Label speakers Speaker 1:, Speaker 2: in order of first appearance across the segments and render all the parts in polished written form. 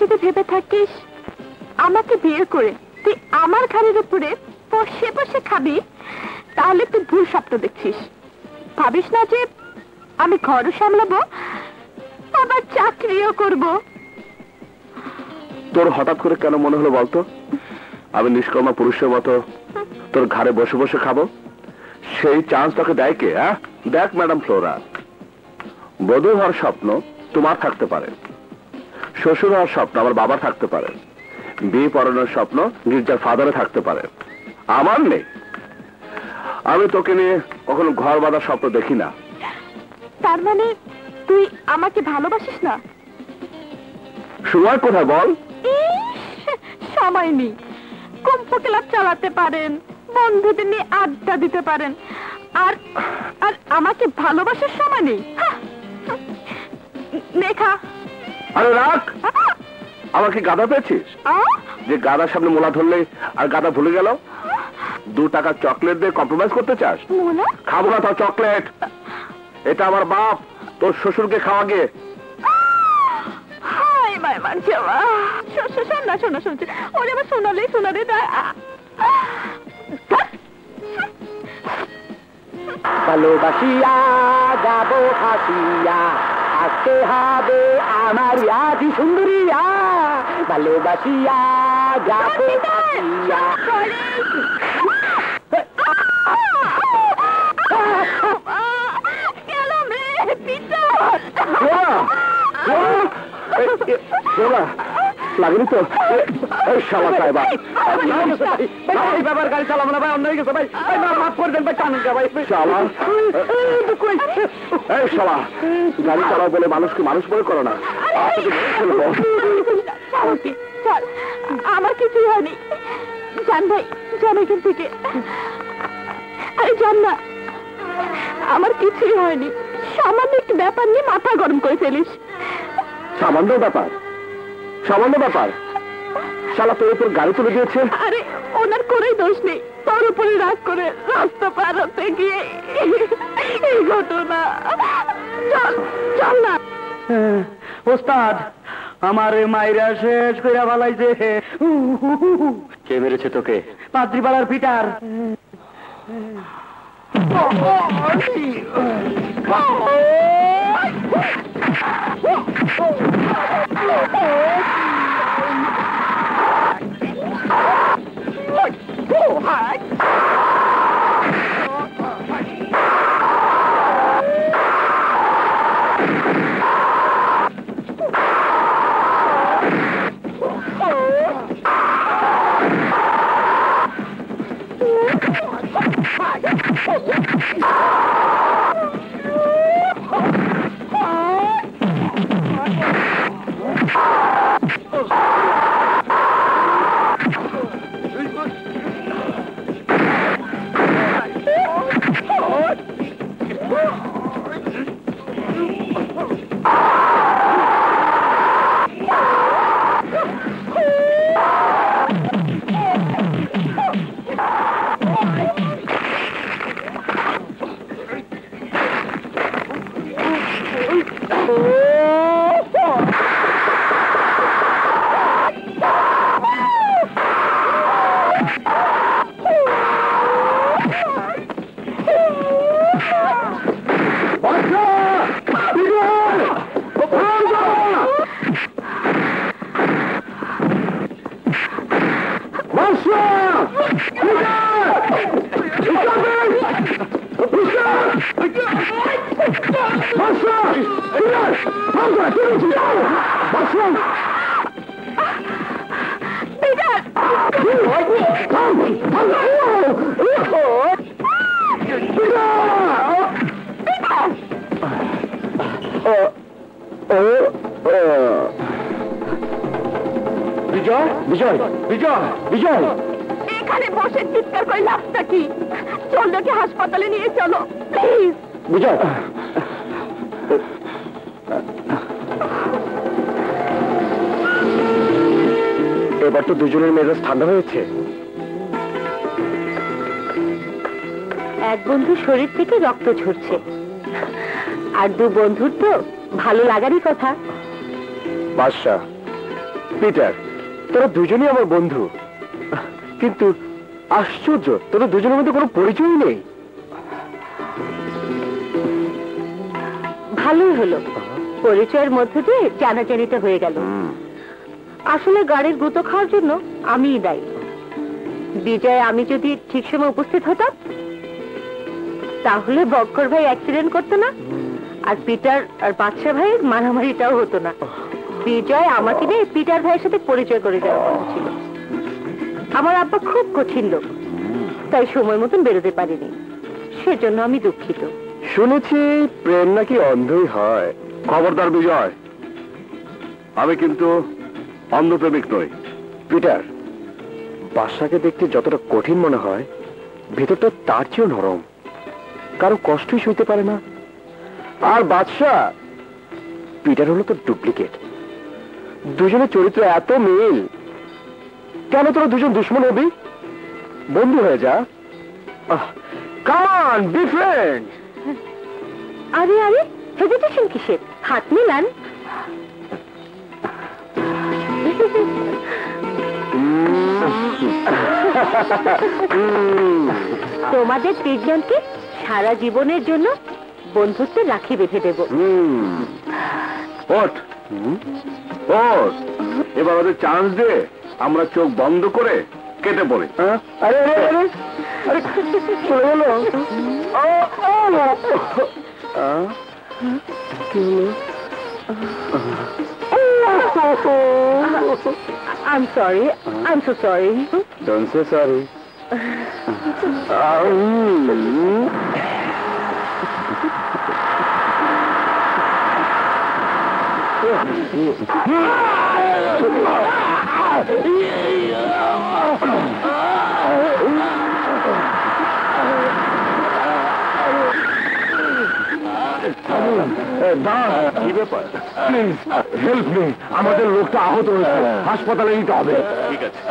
Speaker 1: যদি ভেবে থাকিস আমাকে বিয়ে করে তুই আমার ঘরের উপরে বসে বসে খাবি, তাহলে তুই ভুল স্বপ্ন দেখছিস। ভাবিস না যে আমি ঘরও সামলাবো, আবার চাকরিও করব।
Speaker 2: তোর হঠাৎ করে কেন মনে হলো বলতো আমি নিষ্কর্মা পুরুষের মতো তোর ঘরে বসে বসে খাবো? সেই চান্স তোকে দেয় কে? দেখ ম্যাডাম ফ্লোরা, বধূ হওয়ার স্বপ্ন তোমার থাকতে পারে, শ্বশুর হওয়ার স্বপ্ন আমার বাবার থাকতে পারে, বিয়ে পড়ানোর স্বপ্ন গির্জার ফাদারে থাকতে পারে, আমার নেই। আমি তোকে নিয়ে কখনো ঘর বাঁধার স্বপ্ন দেখি না।
Speaker 1: তার মানে তুই আমাকে ভালোবাসিস না?
Speaker 2: সময় কোথায় বল?
Speaker 1: সময় নেই। কুম্ভ ক্লাব চালাতে পারেন, বন্ধুদের নিয়ে আড্ডা দিতে পারেন, আর আর আমাকে ভালোবাসার সময় নেই। দেখা
Speaker 2: আরে রাখ, আমাকে গাধা পেয়েছিস যে গাধার সামনে মোলা ধরলে আর গাধা ভুলে গেল? 2 টাকার চকলেট দিয়ে কম্প্রোমাইজ করতে চাস? খাবো না তোর চকলেট, এটা আমার বাপ তোর শ্বশুরকে খাওয়া গিয়ে।
Speaker 3: ভালোবাসিয়া যাবো হাসিয়া, আসতে হবে আমার আদি সুন্দরিয়া। ভালোবাসিয়া যাবো হাসিয়া।
Speaker 2: লাগেনি তো?
Speaker 3: ব্যাপার গাড়ি চালাবো না ভাই, অন্য হয়ে গেছে ভাই, মাফ করে দেন ভাই, টানুন ভাই।
Speaker 2: গাড়ি চালাও বলে মানুষকে মানুষ মনে করো না।
Speaker 1: আমার কিছুই হয়নি, জান ভাই, জান এখান থেকে। আরে জান না, আমার কিছুই হয়নি। সামান্য একটু ব্যাপার নিয়ে মাথা গরম করে ফেলিস।
Speaker 2: সামান্য ব্যাপার? সামান্য ব্যাপার? শালা তোর উপর গাড়ি তুলে দিয়েছে।
Speaker 1: আরে ওনার কোনোই দোষ নেই, তোর উপরে রাগ করে রাস্তা পার হতে গিয়ে এই ঘটনা। চল চল না।
Speaker 3: ওস্তাদ, আমার মাইরা শেষ কইরা ভালাইছে।
Speaker 2: কে মেরেছে তোকে?
Speaker 3: পাদ্রিপাড়ার পিটার।
Speaker 2: বিজয়, বিজয়, বিজয়, বিজয়,
Speaker 1: এখানে বসে চিৎকার করে লাভটা কি? চন্দ্রকে হাসপাতালে নিয়ে চলো প্লিজ।
Speaker 2: বিজয়, এবার তো দুজনের মেজাজ ঠান্ডা হয়েছে।
Speaker 1: এক বন্ধুর শরীর থেকে রক্ত ঝরছে, আর 2 বন্ধুর তো ভালো লাগারই কথা।
Speaker 2: বাদশা,
Speaker 3: পিটার, তোরা দুজনেই আমার বন্ধু, কিন্তু আশ্চর্য, তোরা দুজনের মধ্যে কোনো পরিচয় নেই।
Speaker 1: ভালোই হলো, পরিচয়ের মধ্যে দিয়ে জানাজানিটা হয়ে গেল। আসলে গাড়ির গুঁতো খাওয়ার জন্য আমিই দায়ী। বিজয় আমি যদি ঠিক সময় উপস্থিত হতাম তাহলে বক্কর ভাই অ্যাক্সিডেন্ট করতো না, আর পিটার আর বাদশা ভাইয়ের মারামারিটাও হতো না। বিজয় আমাকে নিয়ে পিটার ভাইয়ের সাথে পরিচয় করে দেওয়ার কথা ছিল। আমার আব্বা খুব কঠিন লোক, তাই সময় মতন বেরোতে পারিনি, সেজন্য আমি দুঃখিত।
Speaker 3: শুনেছি প্রেম নাকি অন্ধই হয়।
Speaker 2: খবরদার বিজয়, আমি কিন্তু অন্ধপ্রেমিক নই।
Speaker 3: পিটার, বাদশাকে দেখতে যতটা কঠিন মনে হয়, ভেতরটা তার চেয়েও নরম, কারো কষ্টই সইতে পারে না। আর বাদশা, পিটার হলো তো ডুপ্লিকেট। দুজনের চরিত্র এত মিল, কেন তোরা দুজন দুশ্মন হবি? বন্ধু হয়ে যা। Come on, be friend.
Speaker 1: আরে আরে, হেজিটেশন কিসের? হাত মিলান। তোমাদের তিনজনকে সারা জীবনের জন্য বন্ধুত্বের রাখি বেঁধে দেব।
Speaker 2: ওঠ ওঠ, এবার ওদের চান্স দে, আমরা চোখ বন্ধ করে কেটে পড়ি।
Speaker 3: আরে আরে আরে আরে, চলে গেল। কি হলো?
Speaker 1: I'm sorry, I'm so sorry.
Speaker 3: Don't say sorry. কি ব্যাপার? প্লিজ হেল্প মি, আমাদের লোকটা আহত হয়েছে, হাসপাতালে নিতে হবে।
Speaker 2: ঠিক আছে।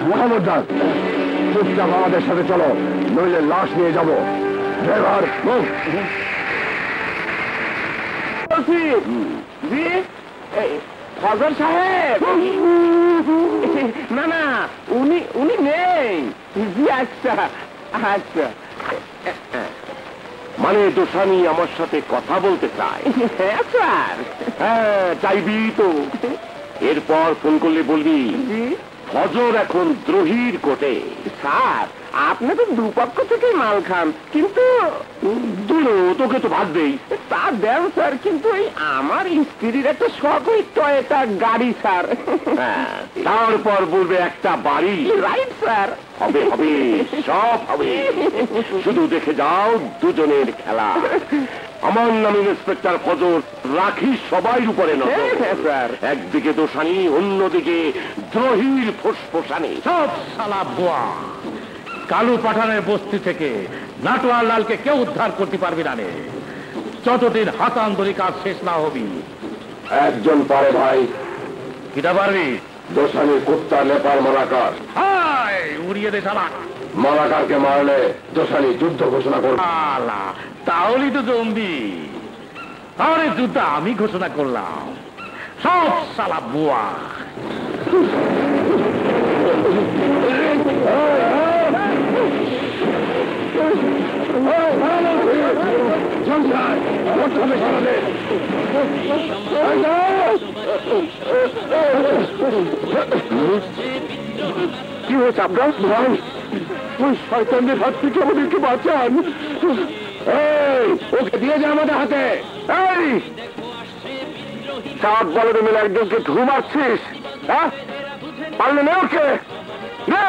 Speaker 3: মোহাম্মদ, চুপচাপ আমাদের সাথে চলো, নইলে লাশ নিয়ে যাবো। ড্রাইভার, ফজল সাহেব। না না, উনি নেই। জি আচ্ছা আচ্ছা। মানে দোষানি আমার সাথে কথা বলতে চায়? হ্যাঁ স্যার। হ্যাঁ চাইবি তো, এরপর ফোন করলে বলবি ফজর এখন দ্রোহীর কোটে। স্যার আপনি তো দুপক্ষ থেকে মাল খান, কিন্তু দুলো তোকে তো ভাববেই। তা দেন স্যার, কিন্তু এই আমার স্ত্রীর একটা শখ, ওই টয়েটা গাড়ি স্যার। তারপর বলবে একটা বাড়ি। Right sir. হবে হবে, সব হবে, শুধু দেখে যাও দুজনের খেলা। আমার নামে ইন্সপেক্টর ফজর, রাখি সবাই উপরে নজর। স্যার, একদিকে দোষানি, অন্যদিকে দ্রোহীর ফুসফুসানি।
Speaker 4: সব শালা ভুয়া। কালু পাঠানের বস্তি থেকে নাটোয়ার লালকে কেউ উদ্ধার করতে পারবি না রে, যতদিন হাতান্দরি কাজ শেষ না হবি।
Speaker 3: একজন পারে ভাই।
Speaker 4: কিটা পারবি?
Speaker 3: দোষানি কুত্তা নেপাল মালাকার।
Speaker 4: হায় উড়িয়ে দে শালা।
Speaker 3: মালাকারকে মারলে দোষানি যুদ্ধ ঘোষণা করবে।
Speaker 4: শালা, তাহলেই তো জম্বি। তাহলে যুদ্ধ আমি ঘোষণা করলাম। সব শালা বুয়া।
Speaker 3: কি হয়েছে আপনার ভাই? ওই শয়তানদের হাত থেকে আমাদেরকে বাঁচান। ওকে দিয়ে যা আমাদের হাতে। এই চাপ বলে মিলে একজনকে ধু মারছিস, হ্যাঁ? পারলে নে ওকে, নে।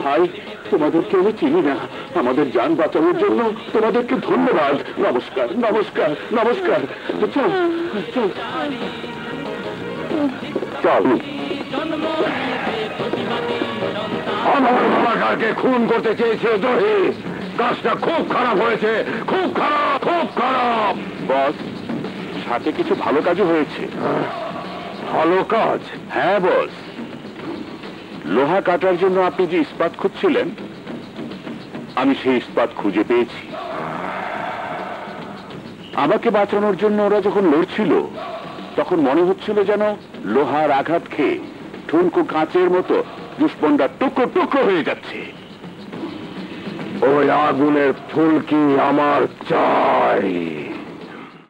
Speaker 3: ভাই তোমাদেরকে আমি চিনি না, আমাদের জান বাঁচানোর জন্য তোমাদেরকে ধন্যবাদ। নমস্কার নমস্কার নমস্কার। চল চল চল। আমার মালাকারকে খুন করতে চেয়েছে দ্রোহী। কাজটা খুব খারাপ হয়েছে, খুব খারাপ, খুব খারাপ। বস, সাথে কিছু ভালো কাজও হয়েছে।
Speaker 2: ভালো কাজ?
Speaker 3: হ্যাঁ বস, লোহা কাটার জন্য আপনি যে ইস্পাত খুঁজছিলেন, আমি সেই ইস্পাত খুঁজে পেয়েছি। আমাকে বাঁচানোর জন্য ওরা যখন লড়ছিল, তখন মনে হচ্ছিল যেন লোহার আঘাত খেয়ে ঠুনকো কাঁচের মতো দুশ্মনরা টুকরো টুকরো হয়ে যাচ্ছে।
Speaker 2: ওই আগুনের ফুলকি আমার চাই।